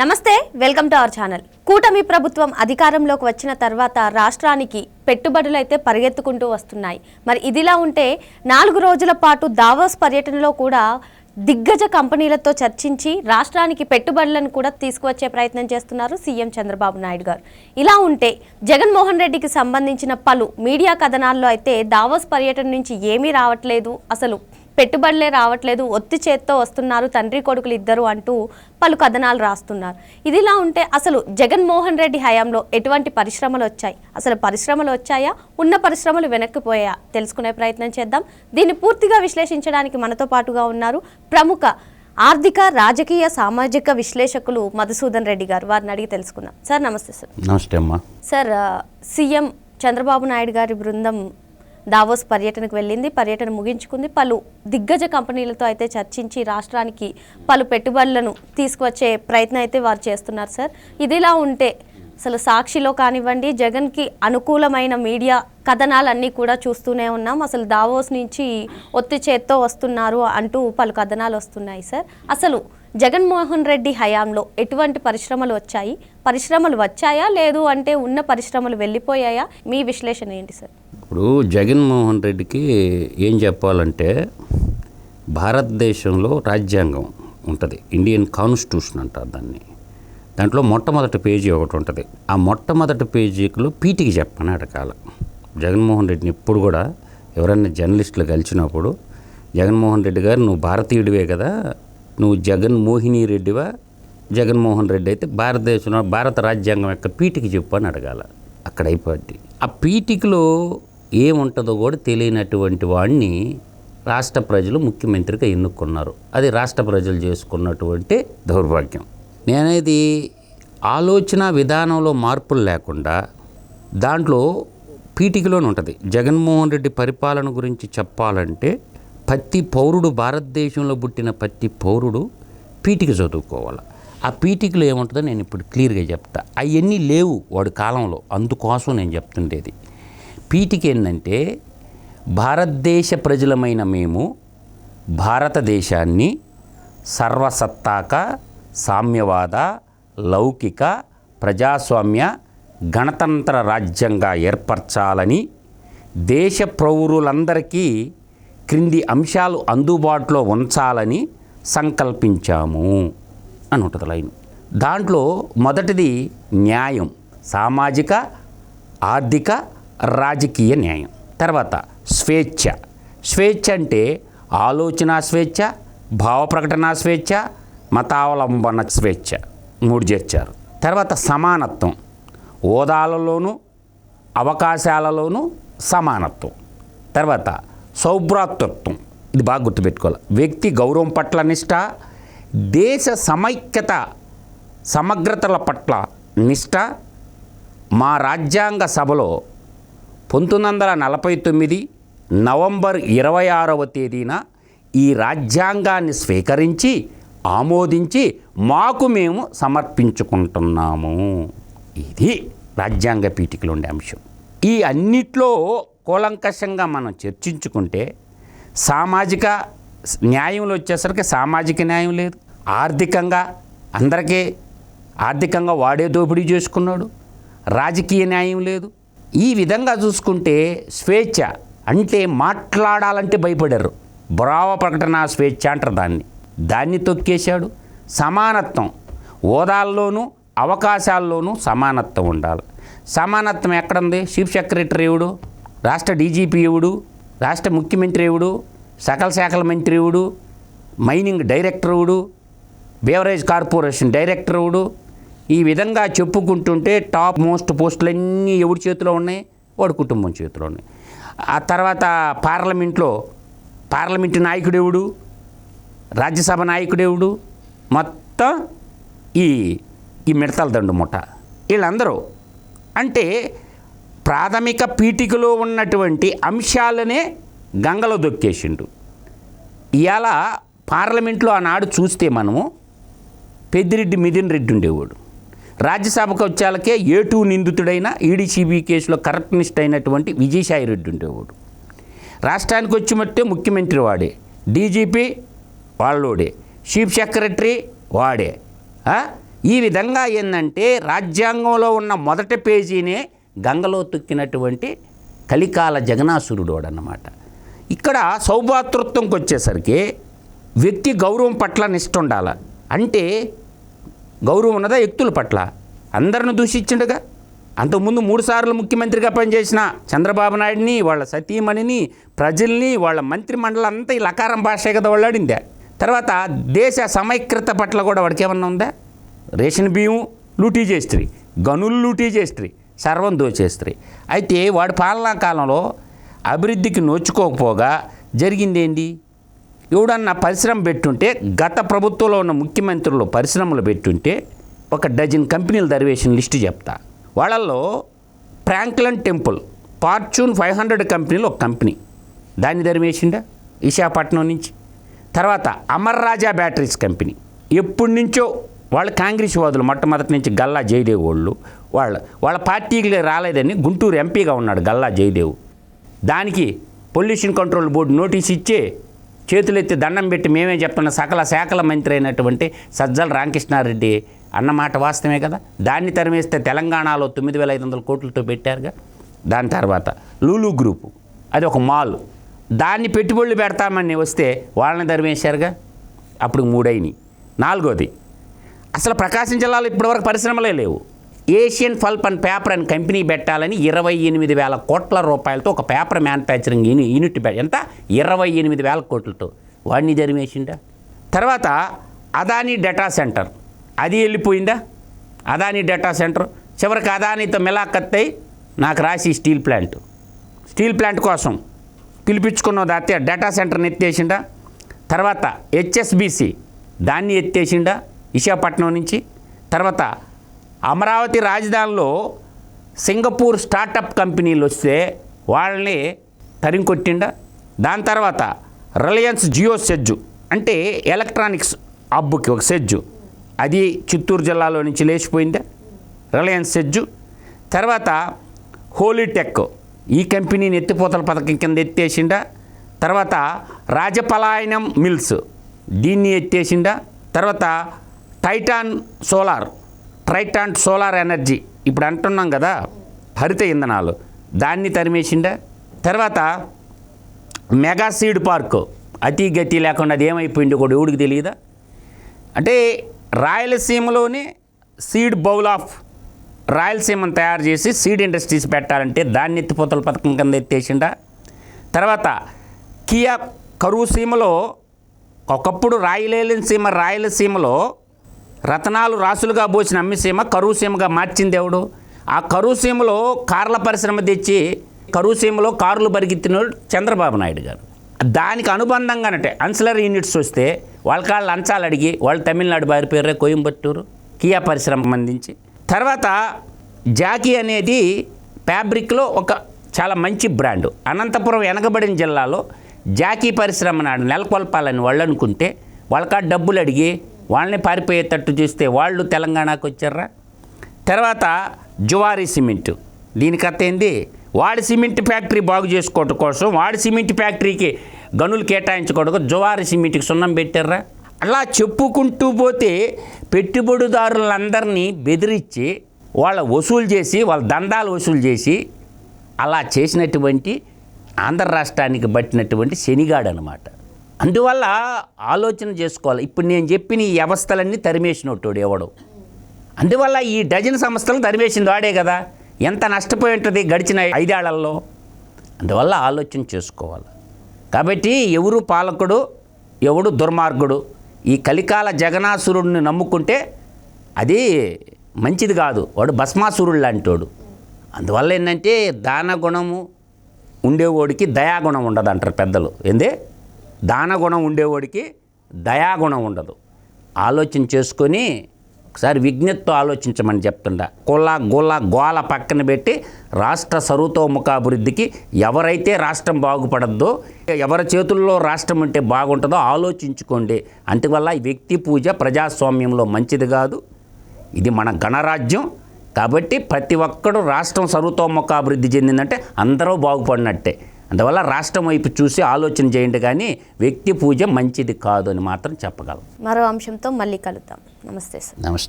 నమస్తే, welcome to our channel. కూటమి ప్రభుత్వం అధికారంలోకి వచ్చిన తర్వాత రాష్ట్రానికి పెట్టుబడులు అయితే పరిగెత్తుకుంటూ వస్తున్నాయి. మరి ఇదిలా ఉంటే 4 రోజుల పాటు దావోస్ పర్యటనలో కూడా దిగ్గజ కంపెనీలతో చర్చించి రాష్ట్రానికి పెట్టుబడులను కూడా తీసుకువచ్చే ప్రయత్నం చేస్తున్నారు సీఎం చంద్రబాబు నాయుడు గారు. ఇలా ఉంటే జగన్మోహన్ రెడ్డికి సంబంధించిన పలు మీడియా కథనాల్లో అయితే దావోస్ పర్యటన నుంచి ఏమీ రావట్లేదు, అసలు పెట్టుబడులే రావట్లేదు, ఒత్తి చేత్తో వస్తున్నారు తండ్రి కొడుకులు ఇద్దరు అంటూ పలు కథనాలు రాస్తున్నారు. ఇదిలా ఉంటే అసలు జగన్మోహన్ రెడ్డి హయాంలో ఎటువంటి పరిశ్రమలు వచ్చాయి, అసలు పరిశ్రమలు వచ్చాయా, ఉన్న పరిశ్రమలు వెనక్కిపోయా తెలుసుకునే ప్రయత్నం చేద్దాం. దీన్ని పూర్తిగా విశ్లేషించడానికి మనతో పాటుగా ఉన్నారు ప్రముఖ ఆర్థిక, రాజకీయ, సామాజిక విశ్లేషకులు మధుసూదన్ రెడ్డి గారు. వారిని అడిగి తెలుసుకుందాం. సార్ నమస్తే. సార్ నమస్తే అమ్మా. సార్, సీఎం చంద్రబాబు నాయుడు గారి బృందం దావోస్ పర్యటనకు వెళ్ళింది, పర్యటన ముగించుకుంది. పలు దిగ్గజ కంపెనీలతో అయితే చర్చించి రాష్ట్రానికి పలు పెట్టుబడులను తీసుకువచ్చే ప్రయత్నం అయితే వారు చేస్తున్నారు. సార్, ఇదిలా ఉంటే అసలు సాక్షిలో కానివ్వండి, జగన్కి అనుకూలమైన మీడియా కథనాలన్నీ కూడా చూస్తూనే ఉన్నాం. అసలు దావోస్ నుంచి ఒత్తి చేత్తో వస్తున్నారు అంటూ పలు కథనాలు వస్తున్నాయి. సార్, అసలు జగన్మోహన్ రెడ్డి హయాంలో ఎటువంటి పరిశ్రమలు వచ్చాయి, పరిశ్రమలు వచ్చాయా, లేదు అంటే ఉన్న పరిశ్రమలు వెళ్ళిపోయాయా? మీ విశ్లేషణ ఏంటి సార్? ఇప్పుడు జగన్మోహన్ రెడ్డికి ఏం చెప్పాలంటే, భారతదేశంలో రాజ్యాంగం ఉంటుంది, ఇండియన్ కాన్స్టిట్యూషన్ అంటారు దాన్ని. దాంట్లో మొట్టమొదటి పేజీ ఒకటి ఉంటుంది. ఆ మొట్టమొదటి పేజీలో పీటికి చెప్పని అడగాల. జగన్మోహన్ రెడ్డిని ఎప్పుడు కూడా ఎవరైనా జర్నలిస్టులు కలిసినప్పుడు, జగన్మోహన్ రెడ్డి గారు నువ్వు భారతీయుడివే కదా, నువ్వు జగన్మోహిని రెడ్డివా, జగన్మోహన్ రెడ్డి అయితే భారతదేశంలో భారత రాజ్యాంగం యొక్క పీటికి చెప్పు అని అడగాల. అక్కడ అయిపోద్ది. ఆ పీటికలో ఏముంటుందో కూడా తెలియనటువంటి వాడిని రాష్ట్ర ప్రజలు ముఖ్యమంత్రిగా ఎన్నుకున్నారు. అది రాష్ట్ర ప్రజలు చేసుకున్నటువంటి దౌర్భాగ్యం. నేనేది ఆలోచన విధానంలో మార్పులు లేకుండా దాంట్లో పీటికలోనే ఉంటుంది. జగన్మోహన్ రెడ్డి పరిపాలన గురించి చెప్పాలంటే ప్రతి పౌరుడు, భారతదేశంలో పుట్టిన ప్రతి పౌరుడు పీటిక చదువుకోవాలి. ఆ పీటికలో ఏముంటుందో నేను ఇప్పుడు క్లియర్గా చెప్తా. అవన్నీ లేవు వాడి కాలంలో, అందుకోసం నేను చెప్తుండేది. పీటిక ఏంటంటే, భారతదేశ ప్రజలమైన మేము భారతదేశాన్ని సర్వసత్తాక, సామ్యవాద, లౌకిక, ప్రజాస్వామ్య, గణతంత్ర రాజ్యంగా ఏర్పరచాలని దేశ పౌరులందరికీ క్రింది అంశాలు అందుబాటులో ఉంచాలని సంకల్పించాము అని ఉంటుంది లైన్. దాంట్లో మొదటిది న్యాయం, సామాజిక, ఆర్థిక, రాజకీయ న్యాయం. తర్వాత స్వేచ్ఛ. స్వేచ్ఛ అంటే ఆలోచన స్వేచ్ఛ, భావ ప్రకటన స్వేచ్ఛ, మతావలంబన స్వేచ్ఛ, 3 చేర్చారు. తర్వాత సమానత్వం, హోదాలలోనూ అవకాశాలలోనూ సమానత్వం. తర్వాత సౌభ్రాతృత్వం, ఇది బాగా గుర్తుపెట్టుకోవాలి. వ్యక్తి గౌరవం పట్ల నిష్ఠ, దేశ సమైక్యత సమగ్రతల పట్ల నిష్ఠ. మా రాజ్యాంగ సభలో 1949 నవంబర్ 26వ తేదీన ఈ రాజ్యాంగాన్ని స్వీకరించి ఆమోదించి మాకు మేము సమర్పించుకుంటున్నాము. ఇది రాజ్యాంగ పీఠికలో ఉండే అంశం. ఈ అన్నిట్లో కూలంకషంగా మనం చర్చించుకుంటే సామాజిక న్యాయంలో వచ్చేసరికి సామాజిక న్యాయం లేదు, ఆర్థికంగా అందరికీ ఆర్థికంగా వాడే దోపిడీ చేసుకున్నాడు, రాజకీయ న్యాయం లేదు. ఈ విధంగా చూసుకుంటే స్వేచ్ఛ అంటే మాట్లాడాలంటే భయపడారు, భావ ప్రకటన స్వేచ్ఛ అంటారు దాన్ని తొక్కేశాడు. సమానత్వం, హోదాల్లోనూ అవకాశాల్లోనూ సమానత్వం ఉండాలి. సమానత్వం ఎక్కడుంది? చీఫ్ సెక్రటరీ ఎవడు, రాష్ట్ర డీజీపీ ఎవడు, రాష్ట్ర ముఖ్యమంత్రి ఎవడు, సకల శాఖల మంత్రి ఎవడు, మైనింగ్ డైరెక్టర్ ఎవడు, బేవరేజ్ కార్పొరేషన్ డైరెక్టర్ ఎవడు. ఈ విధంగా చెప్పుకుంటుంటే టాప్ మోస్ట్ పోస్టులన్నీ ఎవడి చేతిలో ఉన్నాయి? వాడి కుటుంబం చేతిలో ఉన్నాయి. ఆ తర్వాత పార్లమెంటు నాయకుడు ఎవడు, రాజ్యసభ నాయకుడు ఎవడు, మొత్తం ఈ మిడతల దండు ముఠ వీళ్ళందరూ. అంటే ప్రాథమిక పీఠికలో ఉన్నటువంటి అంశాలనే గంగలో దొక్కేసిండు. ఇవాళ పార్లమెంట్లో ఆనాడు చూస్తే మనము పెద్దిరెడ్డి మిథున్ రెడ్డి ఉండేవాడు. రాజ్యసభకు వచ్చేళ్ళకే A2 నిందితుడైన ఈడీసీబీ కేసులో కరప్షనిస్ట్ అయినటువంటి విజయసాయి రెడ్డి ఉండేవాడు. రాష్ట్రానికి వచ్చి మట్టే ముఖ్యమంత్రి వాడే, డీజీపీ వాళ్ళోడే, చీఫ్ సెక్రటరీ వాడే, ఈ విధంగా ఏంటంటే రాజ్యాంగంలో ఉన్న మొదటి పేజీనే గంగలో తొక్కినటువంటి కలికాల జగనాసురుడు అన్నమాట. ఇక్కడ సౌభాతృత్వంకి వచ్చేసరికి వ్యక్తి గౌరవం పట్ల నిష్ఠ ఉండాలి. అంటే గౌరవం ఉన్నదా వ్యక్తుల పట్ల? అందరిని దూషించిండుగా. అంతకుముందు 3 సార్లు ముఖ్యమంత్రిగా పనిచేసిన చంద్రబాబు నాయుడిని, వాళ్ళ సతీమణిని, ప్రజల్ని, వాళ్ళ మంత్రిమండలి అంతా ఈ లకారం భాషే కదా వాళ్ళాడిందే. తర్వాత దేశ సమైక్యత పట్ల కూడా వాడికి ఏమన్నా ఉందా? రేషన్ బియ్యం లూటీ చేస్త్రీ, గనులు లూటీ చేస్త్రీ, సర్వం దోచేస్త్రీ. అయితే వాడి పాలనా కాలంలో అభివృద్ధికి నోచుకోకపోగా జరిగిందేంటి? ఎవడన్నా పరిశ్రమ పెట్టుంటే, గత ప్రభుత్వంలో ఉన్న ముఖ్యమంత్రులు పరిశ్రమలు పెట్టుంటే 1 డజన్ కంపెనీలు దర్వేసిన లిస్టు చెప్తా. వాళ్ళల్లో ఫ్రాంక్లిన్ టెంపుల్ ఫార్చ్యూన్ 500 కంపెనీలు ఒక కంపెనీ, దాన్ని దరివేసిండా విశాఖపట్నం నుంచి. తర్వాత అమర్ రాజా బ్యాటరీస్ కంపెనీ, ఎప్పటి నుంచో వాళ్ళు కాంగ్రెస్ వాదులు మొట్టమొదటి నుంచి గల్లా జయదేవ్ వాళ్ళు వాళ్ళ పార్టీకి రాలేదని గుంటూరు ఎంపీగా ఉన్నాడు గల్లా జయదేవ్. దానికి పొల్యూషన్ కంట్రోల్ బోర్డు నోటీస్ ఇచ్చే చేతులెత్తి దండం పెట్టి మేమే చెప్తున్న సకల శాఖల మంత్రి అయినటువంటి సజ్జల రామకృష్ణారెడ్డి అన్నమాట వాస్తవమే కదా. దాన్ని తరిమేస్తే తెలంగాణలో 9,500 కోట్లతో పెట్టారుగా. దాని తర్వాత లూలు గ్రూపు, అది ఒక మాల్, దాన్ని పెట్టుబడులు పెడతామని వస్తే వాళ్ళని తరిమేశారుగా. అప్పుడు 3 అయినాయి. 4వది, అసలు ప్రకాశం జిల్లాలో ఇప్పటివరకు పరిశ్రమలే లేవు. Asian pulp and paper and company పెట్టాలని 28,000 కోట్ల రూపాయలతో ఒక పేపర్ మ్యానుఫ్యాక్చరింగ్ యూనిట్ ఎంత 28,000 కోట్లతో వాడిని జరిమేసిందా. తర్వాత అదానీ డేటా సెంటర్, అది వెళ్ళిపోయిందా. అదానీ డేటా సెంటర్ చివరికి అదానీతో మిలాఖత్తై నాకు రాసి స్టీల్ ప్లాంట్ కోసం పిలిపించుకున్న దాతే డేటా సెంటర్ని ఎత్తేసిండా. తర్వాత హెచ్ఎస్బిసి దాన్ని ఎత్తేసిండా విశాఖపట్నం నుంచి. తర్వాత అమరావతి రాజధానిలో సింగపూర్ స్టార్టప్ కంపెనీలు వస్తే వాళ్ళని తరిమికొట్టిండా. దాని తర్వాత రిలయన్స్ జియో సెజ్జు అంటే ఎలక్ట్రానిక్స్ హబ్కి ఒక సెజ్జు, అది చిత్తూరు జిల్లాలో నుంచి లేచిపోయిందా రిలయన్స్ సెజ్జు. తర్వాత హోలీటెక్, ఈ కంపెనీని ఎత్తిపోతల పథకం కింద ఎత్తేసిండా. తర్వాత రాజపలాయనం మిల్స్, దీన్ని ఎత్తేసిండా. తర్వాత ట్రైటాన్ సోలార్ ఎనర్జీ, ఇప్పుడు అంటున్నాం కదా హరిత ఇంధనాలు, దాన్ని తరిమేసిండా. తర్వాత మెగా సీడ్ పార్క్, అతి గతి లేకుండా అది ఏమైపోయింది కూడా ఎవడికి తెలియదా. అంటే రాయలసీమలోనే సీడ్ బౌల్ ఆఫ్ రాయలసీమను తయారు చేసి సీడ్ ఇండస్ట్రీస్ పెట్టాలంటే దాన్ని ఎత్తిపోతల పథకం కింద ఎత్తేసిండా. తర్వాత కియా కరువు సీమలో, ఒకప్పుడు రాయలసీమలో రతనాలు రాసులుగా పోసిన అమ్మిసీమ కరువు సీమగా మార్చింది ఎవడు? ఆ కరువు సీమలో కార్ల పరిశ్రమ తెచ్చి కరువు సీమలో కార్లు పరిగెత్తినోడు చంద్రబాబు నాయుడు గారు. దానికి అనుబంధంగానంటే అన్సిలరీ యూనిట్స్ వస్తే వాళ్ళ లంచాలు అడిగి వాళ్ళు తమిళనాడు బారి పేరే కోయంబత్తూరు కియా పరిశ్రమ అందించి. తర్వాత జాకీ అనేది ఫ్యాబ్రిక్లో ఒక చాలా మంచి బ్రాండు. అనంతపురం వెనకబడిన జిల్లాలో జాకీ పరిశ్రమ నాడు నెలకొల్పాలని వాళ్ళు అనుకుంటే వాళ్ళ డబ్బులు అడిగి వాళ్ళని పారిపోయేటట్టు చూస్తే వాళ్ళు తెలంగాణకు వచ్చారా. తర్వాత జువారీ సిమెంటు, దీని కథ ఏంది? వాడి సిమెంట్ ఫ్యాక్టరీ బాగు చేసుకోవడం కోసం వాడి సిమెంట్ ఫ్యాక్టరీకి గనులు కేటాయించుకోవడం జువారీ సిమెంట్కి సున్నం పెట్టారా. అలా చెప్పుకుంటూ పోతే పెట్టుబడిదారులందరినీ బెదిరించి వాళ్ళ దందాలు వసూలు చేసి అలా చేసినటువంటి ఆంధ్ర రాష్ట్రానికి పట్టినటువంటి శనిగాడు అనమాట. అందువల్ల ఆలోచన చేసుకోవాలి. ఇప్పుడు నేను చెప్పిన ఈ వ్యవస్థలన్నీ తరిమేసినట్టు ఎవడు. అందువల్ల ఈ డజన్ సంస్థలు తరిమేసింది వాడే కదా. ఎంత నష్టపోయి ఉంటుంది గడిచిన 5 ఏళ్లలో. అందువల్ల ఆలోచన చేసుకోవాలి. కాబట్టి ఎవరు పాలకుడు, ఎవడు దుర్మార్గుడు, ఈ కలికాల జగనాసురుడిని నమ్ముకుంటే అది మంచిది కాదు. వాడు భస్మాసురుడు లాంటోడు. అందువల్ల ఏంటంటే దానగుణము ఉండేవాడికి దయాగుణం ఉండదు అంటారు పెద్దలు. ఏందే దానగుణం ఉండేవాడికి దయాగుణం ఉండదు. ఆలోచన చేసుకొని ఒకసారి విజ్ఞతతో ఆలోచించమని చెప్తుండా. గోల పక్కన పెట్టి రాష్ట్ర సర్వతోముఖాభివృద్ధికి ఎవరైతే రాష్ట్రం బాగుపడద్దో, ఎవరి చేతుల్లో రాష్ట్రం ఉంటే బాగుంటుందో ఆలోచించుకోండి. అందువల్ల ఈ వ్యక్తి పూజ ప్రజాస్వామ్యంలో మంచిది కాదు. ఇది మన గణరాజ్యం. కాబట్టి ప్రతి ఒక్కడు రాష్ట్రం సర్వతోముఖాభివృద్ధి చెందిందంటే అందరూ బాగుపడినట్టే. అందువల్ల రాష్ట్రం వైపు చూసి ఆలోచన చేయండి, కానీ వ్యక్తి పూజ మంచిది కాదు అని మాత్రం చెప్పగలం. మరో అంశంతో మళ్ళీ కలుద్దాం. నమస్తే సార్. నమస్తే.